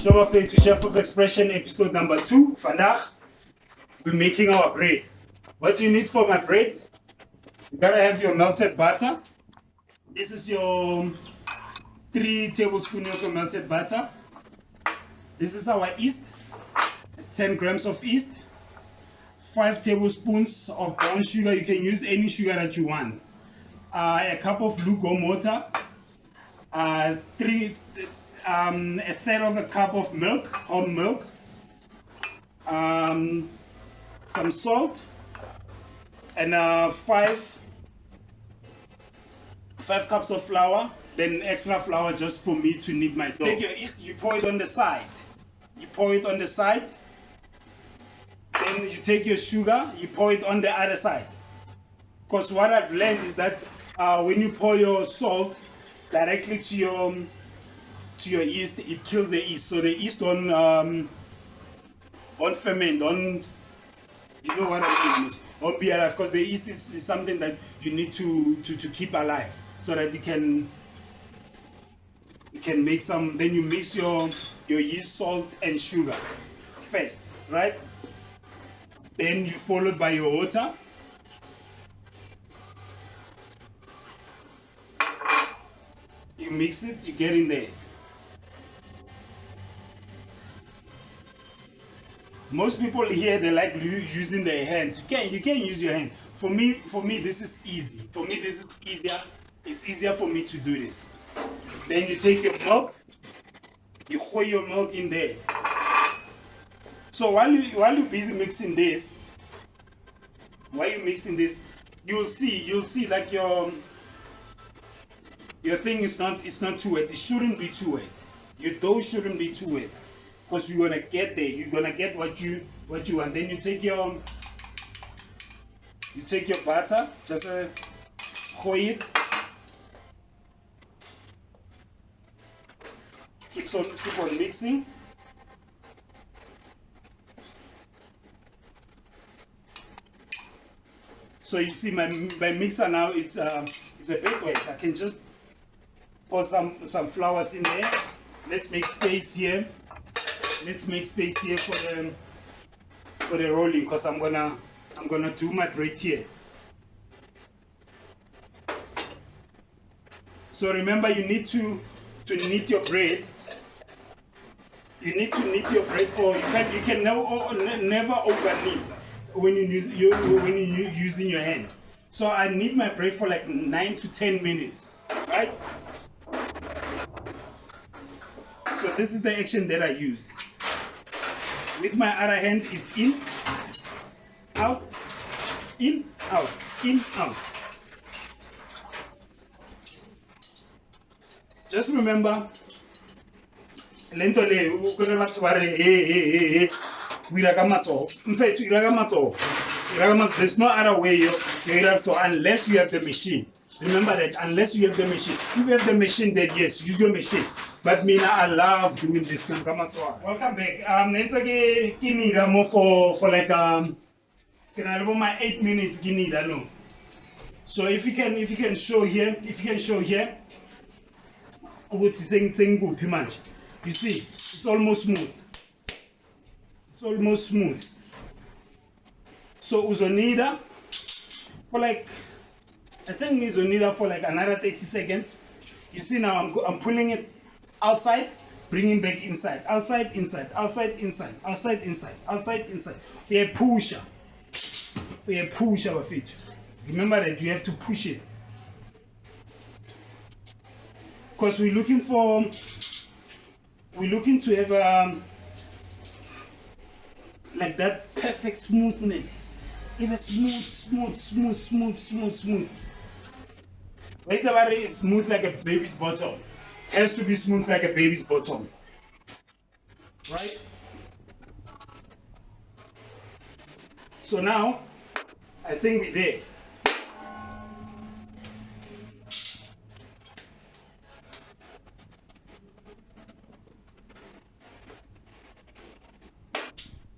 Welcome to Chef of Expression episode number 2. Vandaag, we're making our bread. What do you need for my bread? You gotta have your melted butter. This is your 3 tablespoons of your melted butter. This is our yeast, 10 grams of yeast, 5 tablespoons of brown sugar. You can use any sugar that you want. A cup of lukewarm water, a third of a cup of milk, whole milk, some salt, and 5 cups of flour, then extra flour just for me to knead my dough. Take your yeast, you pour it on the side. Then you take your sugar, you pour it on the other side. Because what I've learned is that when you pour your salt directly to your yeast, it kills the yeast. So the yeast don't ferment, you know what I mean? Don't be alive, because the yeast is something that you need to keep alive, so that it can make some. Then you mix your yeast, salt, and sugar first, right? Then you followed by your water. You mix it, you get in there. Most people here, they like using their hands. You can use your hand. For me, this is easy. For me, this is easier. It's easier for me to do this. Then you take your milk, you pour your milk in there. So while you're busy mixing this, you'll see like your thing is not too wet. It shouldn't be too wet. Your dough shouldn't be too wet, because you're gonna get there. You're gonna get what you want. Then you take your butter, just pour it. Keep on mixing. So you see my mixer now, it's a bit wet. I can just pour some flowers in there. Let's make space here. Let's make space here for the rolling, because I'm gonna do my bread here. So remember, you need to knead your bread. You need to knead your bread for you can never over knead when you're using your hand. So I knead my bread for like 9 to 10 minutes, right? So this is the action that I use. With my other hand, it's in, out, in, out, in, out. Just remember, there's no other way you have to, unless you have the machine. Remember that, unless you have the machine. If you have the machine, then yes, use your machine. But me, I love doing this. Welcome back. For like my 8 minutes. So if you can show here, you see, it's almost smooth. So uzonida for like, I think uzonida for like another 30 seconds. You see now I'm pulling it outside, bringing back inside, outside, inside, outside, inside, outside, inside, outside, inside. We are pusher our feet. Remember that you have to push it, because we're looking to have like that perfect smoothness. It is smooth. Wait about it, it's smooth like a baby's bottom. Has to be smooth like a baby's bottom, right? So now I think we're there.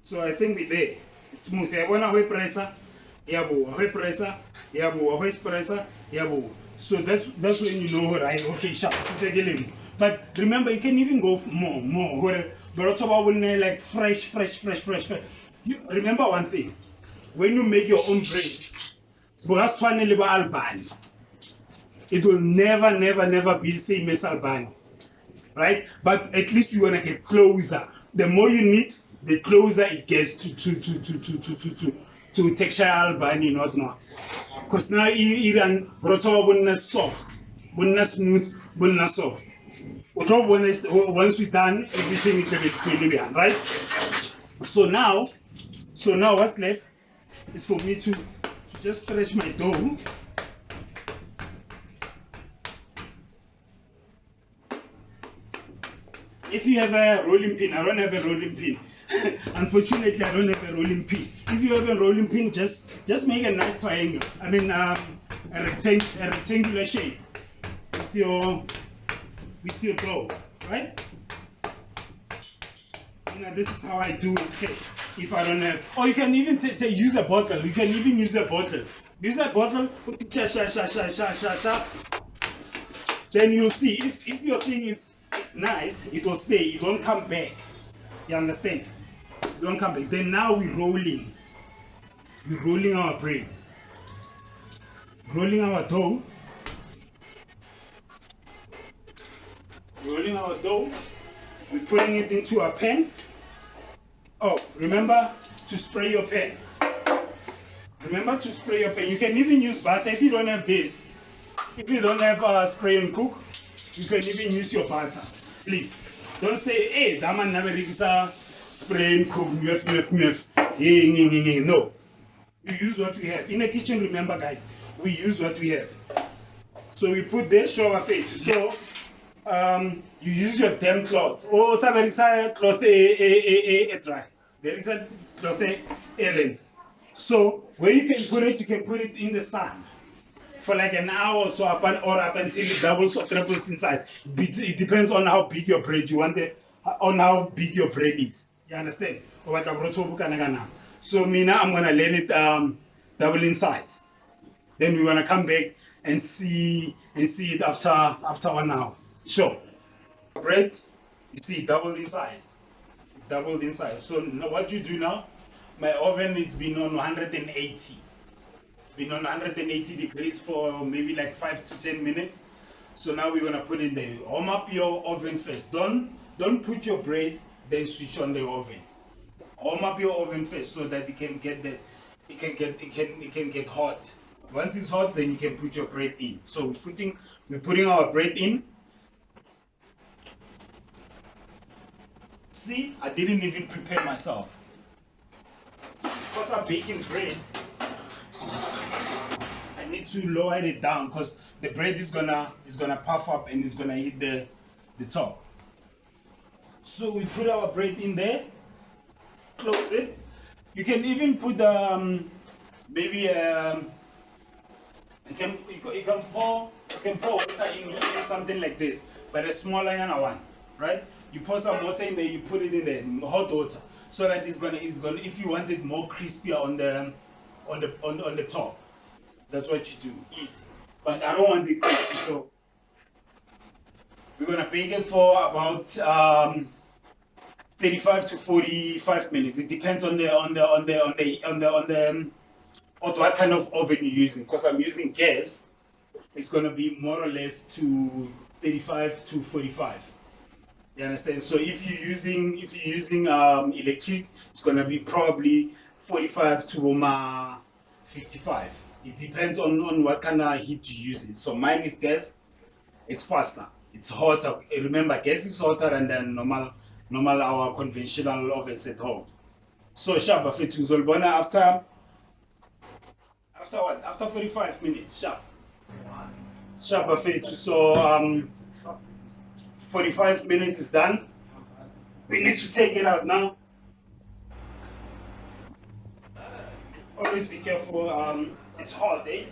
So I think we're there. It's smooth. I want to pressure. Pressure. So that's when you know, right? Okay, sharp. But remember, you can even go more. Borotoba will like fresh. You remember one thing, when you make your own bread, Albany, it will never be the same as Albany, right? But at least you're gonna get closer. The more you need, the closer it gets to texture Albany, not now. Because now Iran Borotoba will soft, will smooth, will soft. Once we're done, everything is really right? So now what's left is for me to just stretch my dough. If you have a rolling pin, I don't have a rolling pin. Unfortunately, I don't have a rolling pin. If you have a rolling pin, just make a nice triangle. I mean, a rectangular shape with your dough, right? This is how I do it. If I don't have, or you can even use a bottle. You can even use a bottle. Use a bottle. Then you'll see if your thing is nice, it will stay. You don't come back. You understand? You don't come back. Then now we're rolling. We're rolling our bread. Rolling our dough. Rolling our dough. We're putting it into a pan. Oh, remember to spray your pan. Remember to spray your pan. You can even use butter if you don't have this. If you don't have spray and cook, you can even use your butter. Please. Don't say, hey, that man never spray and cook. No. You use what we have. In the kitchen, remember guys, we use what we have. So we put this, show our face. So you use your damn cloth. Oh, so there is a cloth dry. There is a cloth length. So where you can put it in the sun for like an hour or so, up until it doubles or triples in size. It depends on how big your bread you want it, on how big your bread is. You understand? So me now I'm gonna let it double in size. Then we're gonna come back and see it after 1 hour. Sure. Bread, you see, doubled in size. Doubled in size. So now what you do now, my oven has been on 180. It's been on 180 degrees for maybe like 5 to 10 minutes. So now we're gonna put in there. Warm up your oven first. Don't put your bread, then switch on the oven. Warm up your oven first so that it can get hot. Once it's hot, then you can put your bread in. So we're putting our bread in. See, I didn't even prepare myself. Because I'm baking bread, I need to lower it down because the bread is gonna puff up and it's gonna hit the top. So we put our bread in there, close it. You can even put maybe you can pour water in something like this, but a smaller one, right? You pour some water in there, you put it in there, hot water, so that it's gonna. If you want it more crispier on the top, that's what you do. Easy, but I don't want it crispy, so we're gonna bake it for about 35 to 45 minutes. It depends on what kind of oven you're using. Because I'm using gas, it's gonna be more or less to 35 to 45. You understand? So if you're using electric, it's gonna be probably 45 to 55. It depends on what kind of heat you're using. So mine is gas. It's faster. It's hotter. Remember, gas is hotter than normal our conventional ovens at home. So sharp bafethu uzolibona after what? After 45 minutes. Sharp bafethu. So 45 minutes is done. We need to take it out now. Always be careful. It's hot, eh?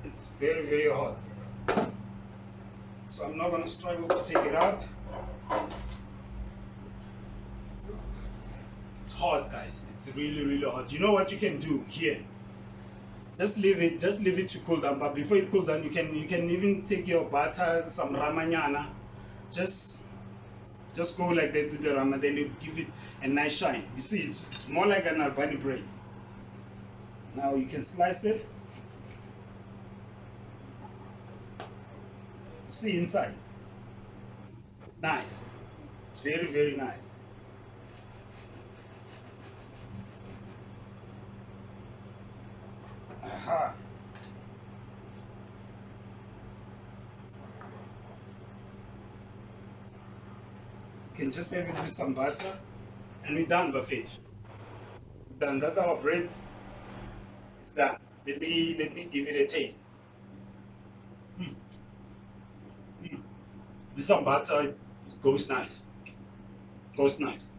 It's very, very hot. So I'm not gonna struggle to take it out. It's hot, guys. It's really, really hot. You know what you can do here? Just leave it to cool down. But before it cools down, you can even take your butter, some ramanyana. Just Just go like that to the ram, and then you give it a nice shine. You see, it's more like an Albany bread. Now you can slice it. You see inside. Nice. It's very, very nice. Aha. You can just have it with some butter, and we're done, buffet. Done. That's our bread. It's done. Let me give it a taste. Mm, mm. With some butter, it goes nice. Goes nice.